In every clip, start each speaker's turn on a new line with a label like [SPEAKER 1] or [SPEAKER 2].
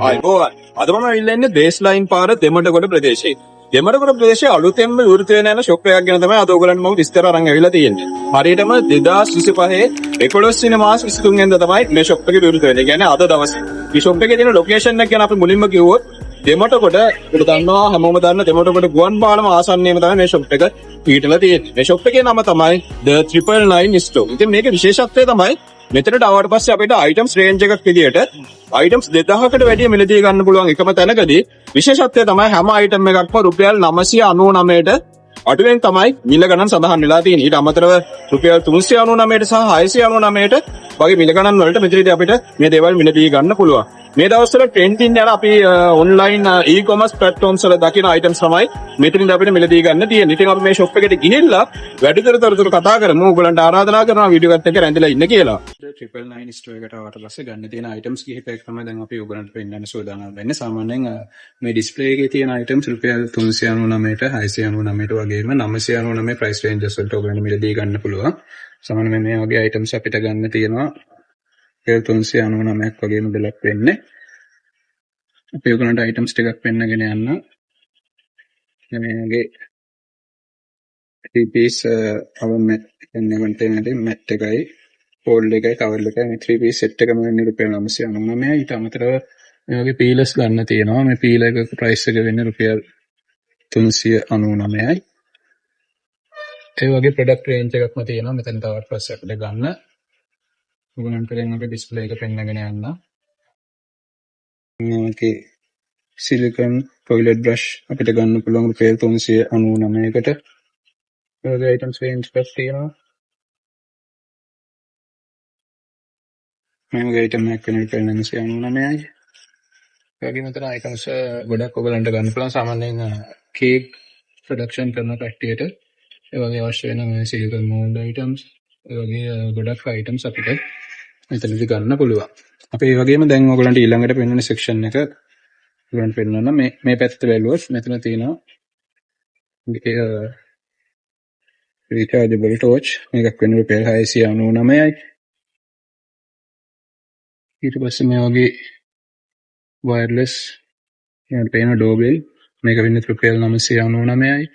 [SPEAKER 1] අයිබෝවන් අද මම ඇවිල්ලා ඉන්නේ බේස්ලයින් පාර දෙමඩගොඩ ප්‍රදේශයේ. දෙමඩගොඩ ප්‍රදේශයේ අලුතෙන්ම විවෘත වෙන යන ෂොප් එකක් ගැන තමයි අද ඔයගලන්ට මම විස්තර අරන් ඇවිල්ලා තියෙන්නේ. හරියටම 2025 11 වෙනි මාස 23 වෙනිදා තමයි මේ ෂොප් එක විවෘත වෙන්නේ. කියන්නේ අද දවසේ. මේ ෂොප් එකේ තියෙන ලොකේෂන් එක ගැන අපි මුලින්ම කිව්වොත් දෙමඩගොඩ ඔබ දන්නවා හැමෝම දන්න දෙමඩගොඩ ගුවන් පාලම ආසන්නයේම තමයි මේ ෂොප් එක පිහිටලා තියෙන්නේ. මේ ෂොප් එකේ නම තමයි The 999 Store. ඉතින් මේකේ විශේෂත්වය තමයි මෙතනට ආවට පස්සේ අපිට අයිටම්ස් රේන්ජ් එකක් විදියට අයිටම්ස් 2000කට වැඩිය මිලදී ගන්න පුළුවන් එකම තැනකදී විශේෂත්වය තමයි හැම අයිටම් එකක්ම රුපියල් 999ට අඩුවෙන් තමයි මිල ගණන් සඳහන් වෙලා තියෙන්නේ. ඊට අමතරව රුපියල් 399ට සහ 699ට වගේ මිල ගණන් වලට මෙතනදී අපිට මේ දේවල් මිලදී ගන්න පුළුවන්. මේ දවස්වල ට්‍රෙන්ඩින් යන අපි ඔන්ලයින් e-commerce platforms වල දකින items තමයි මෙතනින්ද අපිට මිලදී ගන්න තියෙන්නේ. ඉතින් අපි මේ shop එකට ගිහිල්ලා වැඩිතර තොරතුරු කතා කරමු. ඔයගලන්ට ආරාධනා කරනවා වීඩියෝ එකත් එක්ක රැඳිලා ඉන්න කියලා. 999 store එකට ආවට පස්සේ ගන්න තියෙන items කිහිපයක් තමයි දැන් අපි ඔයගලන්ට පෙන්නන්න සූදානම් වෙන්නේ. සාමාන්‍යයෙන් මේ display එකේ තියෙන items රුපියල් 399ට 699ට වගේම 999 price ranges වලට ඔයගලන්ට මිලදී ගන්න පුළුවන්. සාමාන්‍යයෙන් මේ වගේ items අපිට ගන්න තියෙනවා 399ක් වගේ මුදලක් වෙන්නේ. අපි ඔයගලන්ට items ටිකක් පෙන්නගෙන යන්න. මේගේ 3 piece our mat එන්නේ වන්ටේනදී mat එකයි fold එකයි cover එකයි මේ 3 piece set එකම වෙන්නේ රුපියල් 999යි. ඊට අමතරව මේ වගේ peelers ගන්න තියෙනවා. මේ peeler එකක price එක වෙන්නේ රුපියල් 399යි. ඒ වගේ product range එකක්ම තියෙනවා. මෙතන තවත් පස්සේ අපිට ගන්න. ඔයගලන්ට දැන් අපි display එක පෙන්නගෙන යන්න. මේකේ silicone toilet brush අපිට ගන්න පුළුවන් රුපියල් 399කට. ඒ වගේ items range එකක් තියෙනවා. මේ වගේ item එකක් වෙන රුපියල් 999යි. ඒ වගේ මෙතන items ගොඩක් ඔයගලන්ට ගන්න පුළුවන්. සාමාන්‍යයෙන් cake production කරන කට්ටියට ඒ වගේ අවශ්‍ය වෙන මේ silicone mold items ඒ වගේ ගොඩක් items අපිට මෙතනදි ගන්න පුළුවන්. අපි ඒ වගේම දැන් ඔයගලන්ට ඊළඟට පෙන්වන section එක ඔයගලන්ට පෙන්වන්න මේ පැත්ත බැලුවොත් මෙතන තියෙනවා rechargeable torch මේකක් වෙන රුපියල් 699යි. ඊට පස්සේ මේ වගේ wireless යන පේන doorbell මේක වෙන්නේ රුපියල් 999යි.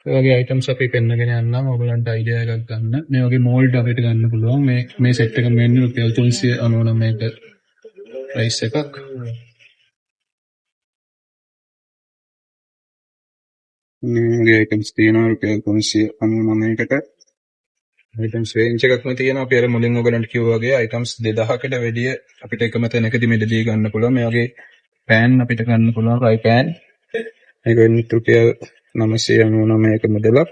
[SPEAKER 1] ඒ වගේ items අපි පෙන්නගෙන යන්නම් ඔයගලන්ට idea එකක් ගන්න. මේ වගේ mold අපිට ගන්න පුළුවන්. මේ set එක වෙන්නේ රුපියල් 399ක price එකක්. මේ items තියෙනවා රුපියල් 399කට. items range එකක්ම තියෙනවා. අපි අර මුලින් ඔයගලන්ට කිව්වා වගේ items 2000කට වැඩිය අපිට එකම තැනකදී මෙලදී ගන්න පුළුවන්. මේ වගේ pan අපිට ගන්න පුළුවන් fry pan. මේක වෙන්නේ රුපියල් 999ක මුදලක්.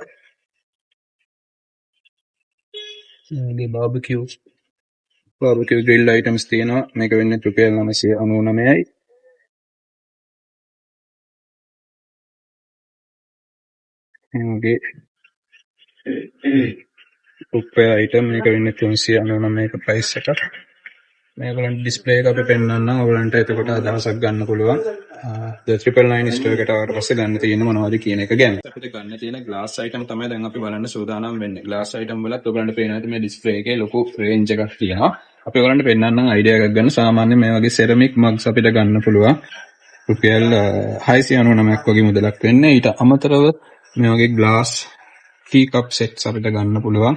[SPEAKER 1] මේ barbecue grill items තියෙනවා. මේක වෙන්නේ රුපියල් 999යි. මේ cookware item මේක වෙන්නේ 399ක price එකක්. මේගොල්ලන්ට display එක අපි පෙන්නන්නම්. ඔයගලන්ට එතකොට අදහසක් ගන්න පුළුවන්. The 999 store එකට ආවට පස්සේ ගන්න තියෙන මොනවද කියන එක ගැන. අපිට ගන්න තියෙන glass item තමයි දැන් අපි බලන්න සූදානම් වෙන්නේ. glass item වලත් ඔයගලන්ට පේනවා ඇති මේ display එකේ ලොකු range එකක් තියෙනවා. අපි ඔයගලන්ට පෙන්නන්නම් idea එකක් ගන්න. සාමාන්‍යයෙන් මේ වගේ ceramic mugs අපිට ගන්න පුළුවන්. රුපියල් 699ක් වගේ මුදලක් වෙන්නේ. ඊට අමතරව මේ වගේ glass tea cup sets අපිට ගන්න පුළුවන්.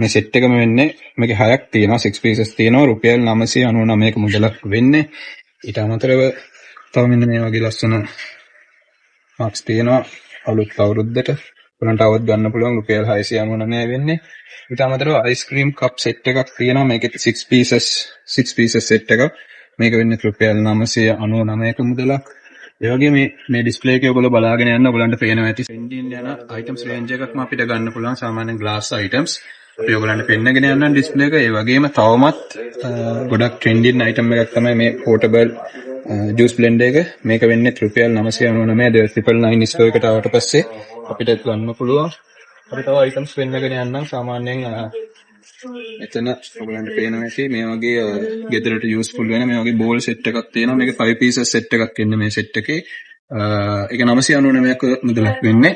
[SPEAKER 1] මේ set එකම වෙන්නේ මේකේ 6ක් තියෙනවා 6 pieces තියෙනවා රුපියල් 999ක මුදලක් වෙන්නේ. ඊට අමතරව තව මෙන්න මේ වගේ ලස්සන mugs තියෙනවා අලුත් අවුරුද්දට. ඔයගලන්ට අවුත් ගන්න පුළුවන් රුපියල් 699 වෙන්නේ. ඊට අමතරව ice cream cup set එකක් තියෙනවා. මේකේ 6 pieces set එකක්. මේක වෙන්නේ රුපියල් 999ක මුදලක්. ඒ වගේ මේ display එකේ ඔයගොල්ලෝ බලාගෙන යන්න ඔයගලන්ට පේනවා ඇති trending යන items range එකක්ම අපිට ගන්න පුළුවන්. සාමාන්‍යයෙන් glass items අපි ඔයගලන්ට පෙන්නගෙන යන්න display එක. ඒ වගේම තවමත් ගොඩක් trending item එකක් තමයි මේ portable juice blender එක. මේක වෙන්නේ රුපියල් 999 999 store එකට ආවට පස්සේ අපිට ගන්න පුළුවන්. අපි තව items පෙන්නගෙන යන්නම්. සාමාන්‍යයෙන් එතන ඔයගලන්ට පේනවා ඇති මේ වගේ ගෙදරට useful වෙන මේ වගේ bowl set එකක් තියෙනවා. මේක 5 pieces set එකක් එන්නේ මේ set එකේ. ඒක 999ක මුදලක් වෙන්නේ.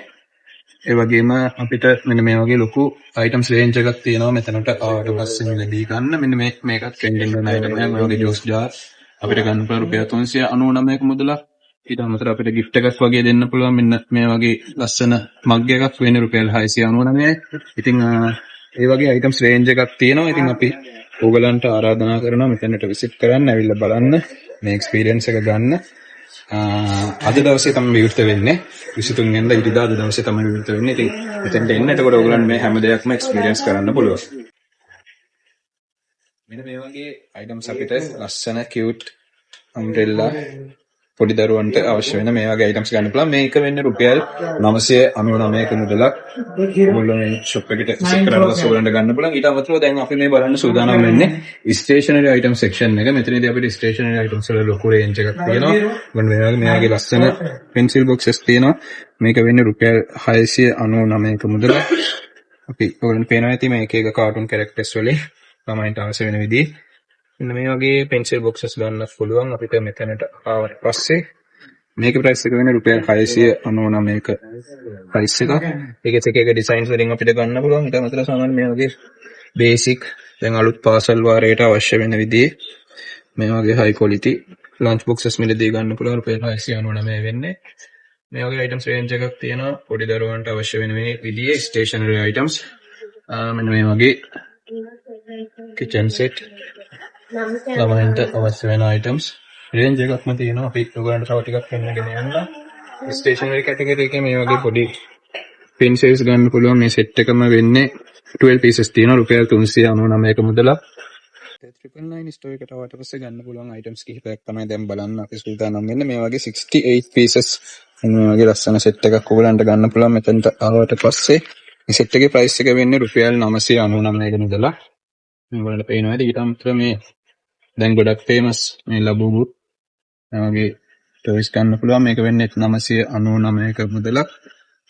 [SPEAKER 1] ඒ වගේම අපිට මෙන්න මේ වගේ ලොකු items range එකක් තියෙනවා මෙතනට ආවට පස්සේ මිලදී ගන්න. මෙන්න මේකත් trending වෙන item එකක්. මේ වගේ juice jar අපිට ගන්න පුළුවන් රුපියල් 399ක මුදලක්. ඊට අමතරව අපිට gift එකක් වගේ දෙන්න පුළුවන්. මෙන්න මේ වගේ ලස්සන මග් එකක් වෙන්නේ රුපියල් 699යි. ඉතින් ඒ වගේ items range එකක් තියෙනවා. ඉතින් අපි ඕගලන්ට ආරාධනා කරනවා මෙතනට visit කරන්න, ඇවිල්ලා බලන්න, මේ experience එක ගන්න. අද දවසේ තමයි විවෘත වෙන්නේ. 23 වෙනිදා ඉරිදා අද දවසේ තමයි විවෘත වෙන්නේ. ඉතින් මෙතෙන්ට එන්න. එතකොට ඕගලන්ට මේ හැම දෙයක්ම experience කරන්න පුළුවන්. මෙන්න මේ වගේ items අපිට ලස්සන cute umbrella පොඩි දරුවන්ට අවශ්‍ය වෙන මේ වගේ items ගන්න පුළුවන්. මේක වෙන්නේ රුපියල් 999ක මුදලක්. ඔයගොල්ලෝ මේ shop එකට visit කරලා ඔයගොල්ලන්ට ගන්න පුළුවන්. ඊට අමතරව දැන් අපි මේ බලන්න සූදානම් වෙන්නේ stationery item section එක. මෙතනදී අපිට stationery items වල ලොකු range එකක් තියෙනවා. මොකද මේ වගේ ලස්සන pencil boxes තියෙනවා. මේක වෙන්නේ රුපියල් 699ක මුදලක්. අපි ඔයගොල්ලන්ට පේනවා ඇති මේ එක එක cartoon characters වලින් ළමයින්ට අවශ්‍ය වෙන විදිහේ මෙන්න මේ වගේ pencil boxes ගන්න පුළුවන් අපිට මෙතනට ආවට පස්සේ. මේකේ price එක වෙන්නේ රුපියල් 699ක price එක. ඒකෙත් එක එක designs වලින් අපිට ගන්න පුළුවන්. ඊට අමතරව සාමාන්‍ය මේ වගේ basic දැන් අලුත් පාසල් වාරයට අවශ්‍ය වෙන විදිහේ මේ වගේ high quality lunch boxes මිලදී ගන්න පුළුවන්. රුපියල් 699 වෙන්නේ. මේ වගේ items range එකක් තියෙනවා. පොඩි දරුවන්ට අවශ්‍ය වෙන මේ විදිහේ stationery items. මෙන්න මේ වගේ kitchen set ළමයින්ට අවශ්‍ය වෙන items range එකක්ම තියෙනවා. අපි ඔයගොල්ලන්ට තව ටිකක් පෙන්නගෙන යන්න. stationery category එකේ මේ වගේ පොඩි pencils ගන්න පුළුවන්. මේ set එකම වෙන්නේ 12 pieces තියෙනවා. රුපියල් 399ක මුදලක්. 999 store එකට ආවට පස්සේ ගන්න පුළුවන් items කිහිපයක් තමයි දැන් බලන්න අපි සූදානම් වෙන්නේ. මේ වගේ 68 pieces මේ වගේ ලස්සන set එකක් ඔයගොල්ලන්ට ගන්න පුළුවන්. මෙතනට ආවට පස්සේ මේ set එකේ price එක වෙන්නේ රුපියල් 999ක මුදලක්. මේ වලට පේනවා ඇති. ඊට අමතරව මේ දැන් ගොඩක් famous මේ ලබුබු මේ වගේ toys ගන්න පුළුවන්. මේක වෙන්නේ 999ක මුදලක්.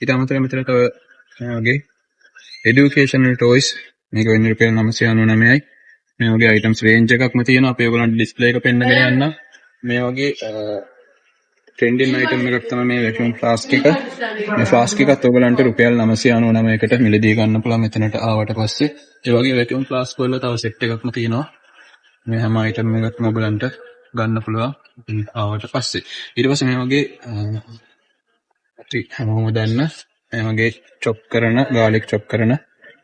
[SPEAKER 1] ඊට අමතරව මෙතන තව මේ වගේ educational toys මේක වෙන්නේ රුපියල් 999යි. මේ වගේ items range එකක්ම තියෙනවා. අපි ඔයගොල්ලන්ට display එක පෙන්නගෙන යන්න. මේ වගේ trending item එකක් තමයි මේ vacuum flask එක. මේ flask එකත් ඔයගොල්ලන්ට රුපියල් 999කට මිලදී ගන්න පුළුවන් මෙතනට ආවට පස්සේ. ඒ වගේ vacuum flask වල තව set එකක්ම තියෙනවා. මේ හැම item එකක්ම ඔයගොල්ලන්ට ගන්න පුළුවන් ආවට පස්සේ. ඊට පස්සේ මේ වගේ අපි හැමෝම දන්න මේ වගේ chop කරන garlic chop කරන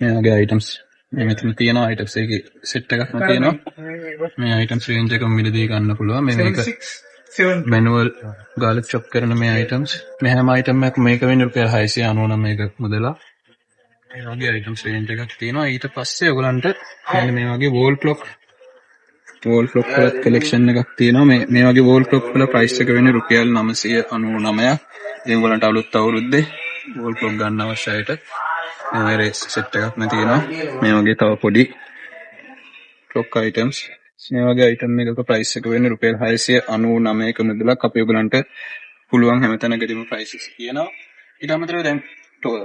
[SPEAKER 1] මේ වගේ items මේ මෙතන තියෙනවා. items එකේ set එකක්ම තියෙනවා. මේ items range එකම මිලදී ගන්න පුළුවන්. මේක manual garlic chop කරන මේ items මේ හැම item එකක් මේක වෙන්නේ රුපියල් 699ක මුදලක්. මේ වගේ items range එකක් තියෙනවා. ඊට පස්සේ ඔයගලන්ට මෙන්න මේ වගේ wall clock වල collection එකක් තියෙනවා. මේ වගේ wall clock වල price එක වෙන්නේ රුපියල් 999ක්. ඒ ඔයගලන්ට අලුත් අවුරුද්දේ wall clock ගන්න අවශ්‍යයිට මේ වගේ set එකක්ම තියෙනවා. මේ වගේ තව පොඩි clock items මේ වගේ item එකක price එක වෙන්නේ රුපියල් 699ක මුදලක්. අපි ඔයගලන්ට පුළුවන් හැමතැනකදීම prices කියනවා. ඊට අමතරව දැන්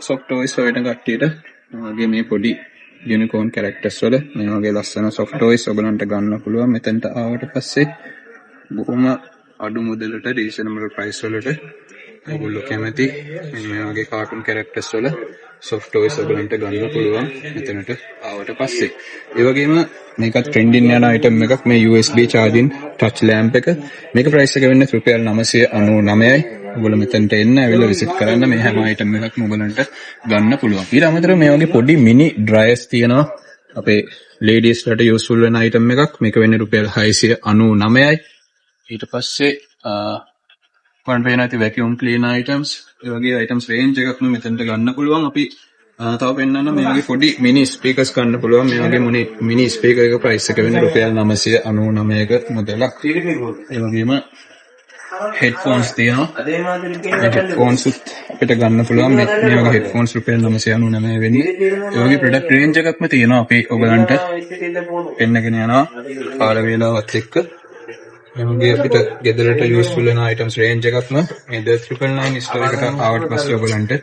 [SPEAKER 1] soft toys වලට කට්ටියට වගේ මේ පොඩි unicorn characters වල මේ වගේ ලස්සන soft toys ඔයගලන්ට ගන්න පුළුවන්. මෙතනට ආවට පස්සේ බොහොම අඩු මුදලට reasonable price වලට ඔයගොල්ලෝ කැමති මේ වගේ cartoon characters වල soft toys ඔයගලන්ට ගන්න පුළුවන් මෙතනට ආවට පස්සේ. ඒ වගේම මේකත් trending යන item එකක් මේ USB charging touch lamp එක. මේක price එක වෙන්නේ රුපියල් 999යි. ඔයගොල්ලෝ මෙතනට එන්න ඇවිල්ලා visit කරන්න. මේ හැම item එකක්ම ඔයගලන්ට ගන්න පුළුවන්. ඊට අමතරව මේ වගේ පොඩි mini dryers තියෙනවා. අපේ ladies ලට useful වෙන item එකක්. මේක වෙන්නේ රුපියල් 699යි. ඊට පස්සේ ඔයගොල්ලන්ට පේන ඇති vacuum cleaner items. ඒ වගේ items range එකක් මෙතනට ගන්න පුළුවන්. අපි තව පෙන්නන්න මේ වගේ පොඩි mini speakers ගන්න පුළුවන්. මේ වගේ mini speaker එක price එක වෙන්නේ රුපියල් 999ක මුදලක්. ඒ වගේම headphones තියෙනවා. headphones අපිට ගන්න පුළුවන්. මේ වගේ headphones රුපියල් 999 වෙන්නේ. ඒ වගේ product range එකක්ම තියෙනවා. අපි ඔයගලන්ට පෙන්නගෙන යනවා කාල වේලාවත් එක්ක. මේ වගේ අපිට ගෙදරට useful වෙන items range එකක්ම මේ 999 store එකට ආවට පස්සේ ඔයගලන්ට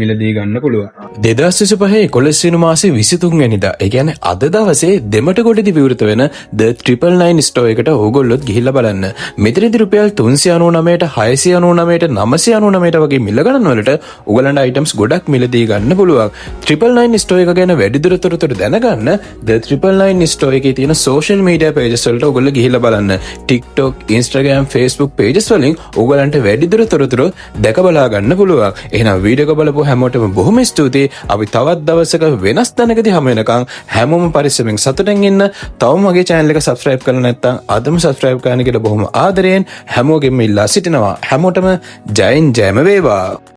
[SPEAKER 1] මිලදී ගන්න පුළුවන්.
[SPEAKER 2] 2025 මාසේ 23 වෙනිදා ඒ කියන්නේ අද දවසේ දෙමට කොටදී විවෘත වෙන The 999 ස්ටෝර් එකට ඕගොල්ලොත් ගිහිල්ලා බලන්න. මෙතනදී රුපියල් 399ට 699ට 999ට වගේ මිල ගණන් වලට ඔයගලන්ට අයිටම්ස් ගොඩක් මිලදී ගන්න පුළුවන්. 999 ස්ටෝර් එක ගැන වැඩිදුර තොරතුරු දැනගන්න The 999 ස්ටෝර් එකේ තියෙන social media pages වලට ඔයගොල්ලෝ ගිහිල්ලා බලන්න. TikTok, Instagram, Facebook pages වලින් ඔයගලන්ට වැඩිදුර තොරතුරු දැක බලා ගන්න පුළුවන්. එහෙනම් වීඩියෝ එක බලපුව හැමෝටම බොහොම ස්තුතියි. අපි තවත් දවසක වෙනස් තැනකදී හමු වෙනකන් හැමෝම පරිස්සමෙන් සතුටින් ඉන්න. තවම මගේ channel එක subscribe කරලා නැත්නම් අදම subscribe කරන්න කියලා බොහොම ආදරයෙන් හැමෝගෙම ඉල්ලා සිටිනවා. හැමෝටම ජයෙන් ජයම වේවා.